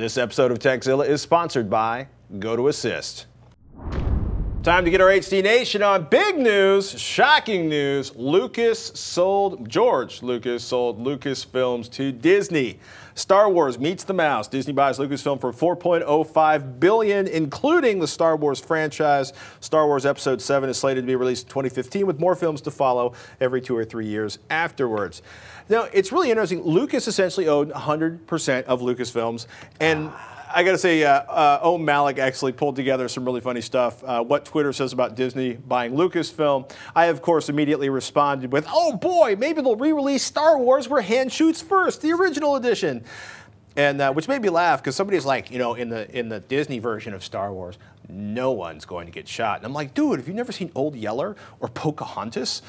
This episode of Tekzilla is sponsored by GoToAssist. Time to get our HD Nation on big news, shocking news. George Lucas sold Lucasfilms to Disney. Star Wars meets the mouse. Disney buys Lucasfilm for $4.05 billion, including the Star Wars franchise. Star Wars Episode 7 is slated to be released in 2015, with more films to follow every 2 or 3 years afterwards. Now, it's really interesting. Lucas essentially owned 100% of Lucasfilms, and I got to say, Ohm Malik actually pulled together some really funny stuff. What Twitter says about Disney buying Lucasfilm. I, of course, immediately responded with, "Oh boy, maybe they'll re-release Star Wars where Han shoots first, the original edition." And which made me laugh because somebody's like, you know, in the Disney version of Star Wars, no one's going to get shot. And I'm like, dude, have you never seen Old Yeller or Pocahontas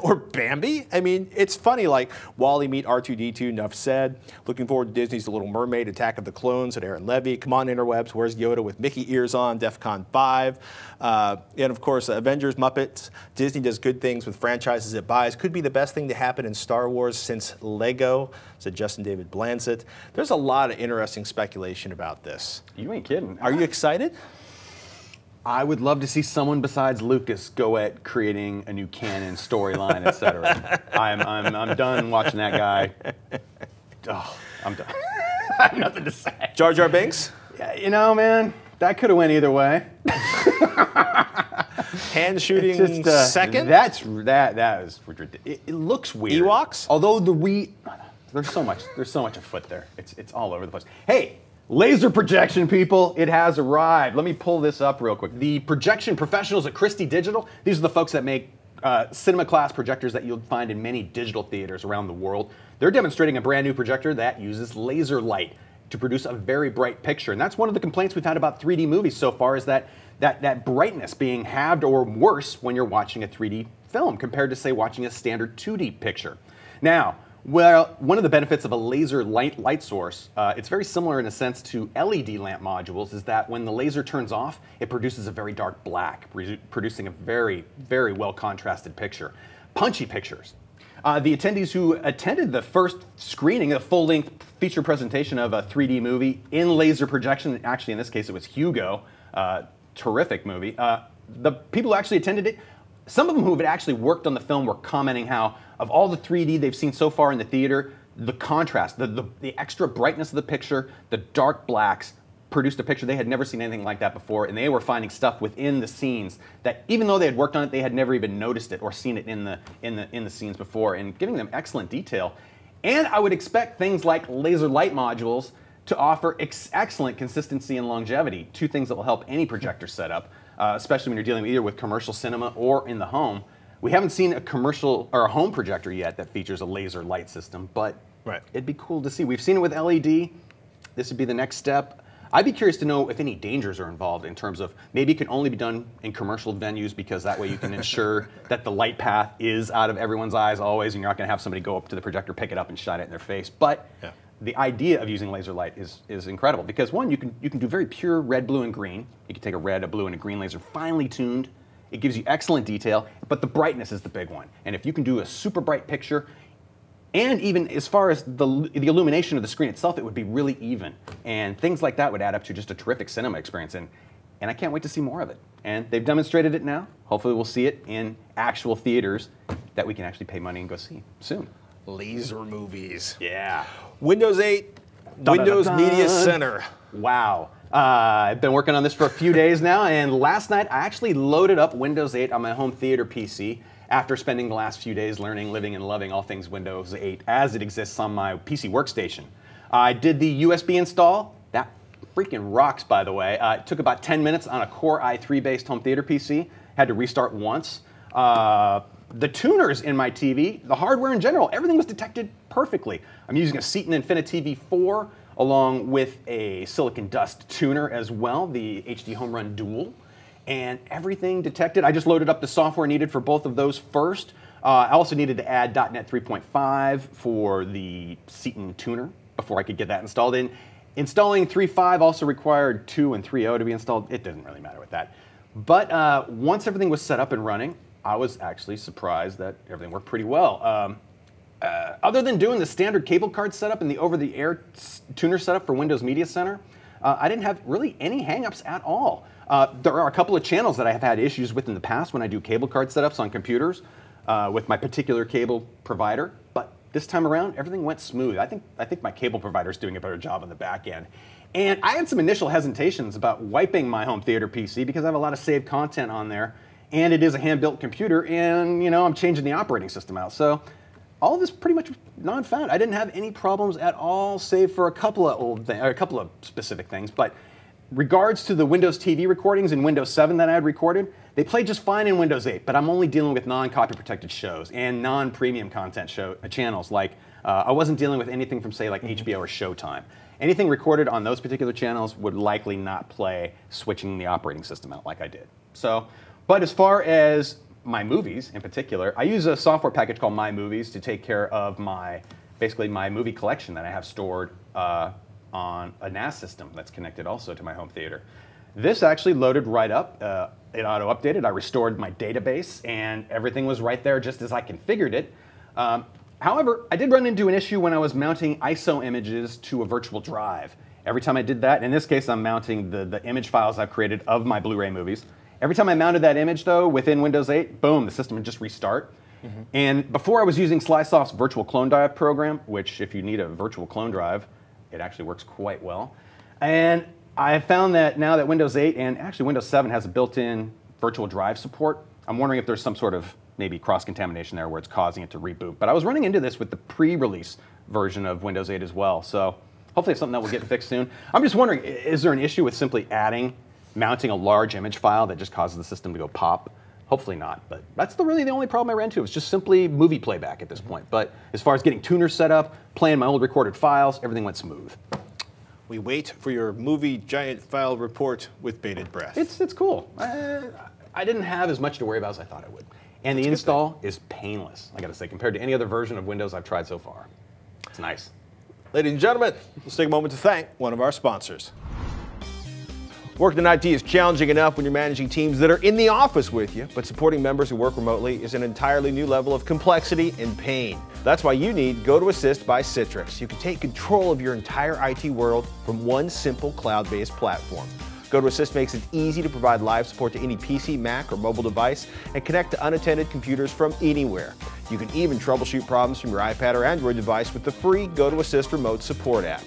or Bambi? I mean, it's funny, like Wally meet R2-D2, enough said. Looking forward to Disney's The Little Mermaid, Attack of the Clones at Aaron Levy. Come on, interwebs, where's Yoda with Mickey ears on, DEF CON 5. And of course, Avengers, Muppets. Disney does good things with franchises it buys. Could be the best thing to happen in Star Wars since Lego, said Justin David Blansett. There's a lot of interesting speculation about this. You ain't kidding. Are you excited? I would love to see someone besides Lucas go at creating a new canon storyline, etc. I'm done watching that guy. Oh, I'm done. I have nothing to say. Jar Jar Binks? Yeah, you know, man, that could have went either way. Hand shooting second? That is ridiculous. It looks weird. Ewoks? Although there's so much afoot there. It's all over the place. Hey. Laser projection, people, it has arrived. Let me pull this up real quick. The projection professionals at Christie Digital, these are the folks that make cinema class projectors that you'll find in many digital theaters around the world. They're demonstrating a brand new projector that uses laser light to produce a very bright picture. And that's one of the complaints we've had about 3D movies so far, is that brightness being halved or worse when you're watching a 3D film compared to, say, watching a standard 2D picture. Now, well, one of the benefits of a laser light source, it's very similar in a sense to LED lamp modules, is that when the laser turns off, it produces a very dark black, producing a very, very well contrasted picture. Punchy pictures. The attendees who attended the first screening, a full-length feature presentation of a 3D movie in laser projection, actually in this case it was Hugo, terrific movie. The people who actually attended it, some of them who had actually worked on the film were commenting how, of all the 3D they've seen so far in the theater, the contrast, the extra brightness of the picture, the dark blacks, produced a picture they had never seen anything like that before, and they were finding stuff within the scenes that, even though they had worked on it, they had never even noticed it or seen it in the scenes before, and giving them excellent detail. And I would expect things like laser light modules to offer excellent consistency and longevity, two things that will help any projector setup, especially when you're dealing either with commercial cinema or in the home. We haven't seen a commercial or a home projector yet that features a laser light system, but it'd be cool to see. We've seen it with LED. This would be the next step. I'd be curious to know if any dangers are involved in terms of maybe it can only be done in commercial venues because that way you can ensure that the light path is out of everyone's eyes always, and you're not going to have somebody go up to the projector, pick it up, and shine it in their face. But the idea of using laser light is incredible because, one, you can do very pure red, blue, and green. You can take a red, a blue, and a green laser, finely tuned. It gives you excellent detail, but the brightness is the big one. And if you can do a super bright picture, and even as far as the illumination of the screen itself, it would be really even. And things like that would add up to just a terrific cinema experience. And I can't wait to see more of it. And they've demonstrated it now. Hopefully we'll see it in actual theaters that we can actually pay money and go see soon. Laser movies. Yeah. Windows 8, Windows Media Center. Wow. I've been working on this for a few days now, and last night I actually loaded up Windows 8 on my home theater PC after spending the last few days learning, living, and loving all things Windows 8 as it exists on my PC workstation. I did the USB install. That freaking rocks, by the way. It took about 10 minutes on a Core i3-based home theater PC. Had to restart once. The tuners in my TV, the hardware in general, everything was detected perfectly. I'm using a Seaton Infinity 4 along with a Silicon Dust tuner as well, the HD Home Run Dual, and everything detected. I just loaded up the software needed for both of those first. I also needed to add .NET 3.5 for the Seaton tuner before I could get that installed in. Installing 3.5 also required 2 and 3.0 to be installed. It didn't really matter with that. But once everything was set up and running, I was actually surprised that everything worked pretty well. other than doing the standard cable card setup and the over-the-air tuner setup for Windows Media Center, I didn't have really any hangups at all. There are a couple of channels that I have had issues with in the past when I do cable card setups on computers with my particular cable provider, but this time around, everything went smooth. I think my cable provider is doing a better job on the back end. And I had some initial hesitations about wiping my home theater PC because I have a lot of saved content on there, and it is a hand-built computer, and I'm changing the operating system out. So all of this pretty much non-found. I didn't have any problems at all, save for a couple of specific things. But regards to the Windows TV recordings in Windows 7 that I had recorded, they played just fine in Windows 8, but I'm only dealing with non-copy protected shows and non-premium content channels. Like I wasn't dealing with anything from, say, like HBO or Showtime. Anything recorded on those particular channels would likely not play switching the operating system out like I did. So, but as far as my movies in particular, I use a software package called My Movies to take care of basically my movie collection that I have stored on a NAS system that's connected also to my home theater. This actually loaded right up. It auto-updated. I restored my database, and everything was right there just as I configured it. However, I did run into an issue when I was mounting ISO images to a virtual drive. Every time I did that, in this case I'm mounting the image files I've created of my Blu-ray movies. Every time I mounted that image though, within Windows 8, boom, the system would just restart. And before I was using Slisoft's virtual clone drive program, which if you need a virtual clone drive, it actually works quite well. And I have found that now that Windows 8 and actually Windows 7 has a built-in virtual drive support, I'm wondering if there's some sort of maybe cross-contamination there where it's causing it to reboot. But I was running into this with the pre-release version of Windows 8 as well. So hopefully it's something that will get fixed soon. I'm just wondering, is there an issue with simply mounting a large image file that just causes the system to go pop? Hopefully not, but that's really the only problem I ran into. It was just simply movie playback at this point. But as far as getting tuners set up, playing my old recorded files, everything went smooth. We wait for your movie giant file report with bated breath. It's cool. I didn't have as much to worry about as I thought I would. And the install is painless, I gotta say, compared to any other version of Windows I've tried so far. It's nice. Ladies and gentlemen, let's take a moment to thank one of our sponsors. Working in IT is challenging enough when you're managing teams that are in the office with you, but supporting members who work remotely is an entirely new level of complexity and pain. That's why you need GoToAssist by Citrix. You can take control of your entire IT world from one simple cloud-based platform. GoToAssist makes it easy to provide live support to any PC, Mac, or mobile device and connect to unattended computers from anywhere. You can even troubleshoot problems from your iPad or Android device with the free GoToAssist remote support app.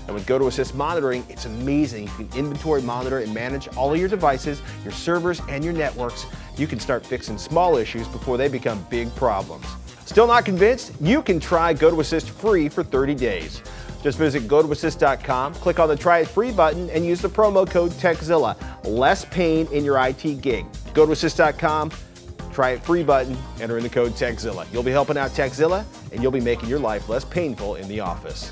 And with GoToAssist monitoring, it's amazing. You can inventory, monitor, and manage all of your devices, your servers, and your networks. You can start fixing small issues before they become big problems. Still not convinced? You can try GoToAssist free for 30 days. Just visit GoToAssist.com, click on the Try It Free button, and use the promo code Tekzilla. Less pain in your IT gig. GoToAssist.com, Try It Free button, enter in the code Tekzilla. You'll be helping out Tekzilla, and you'll be making your life less painful in the office.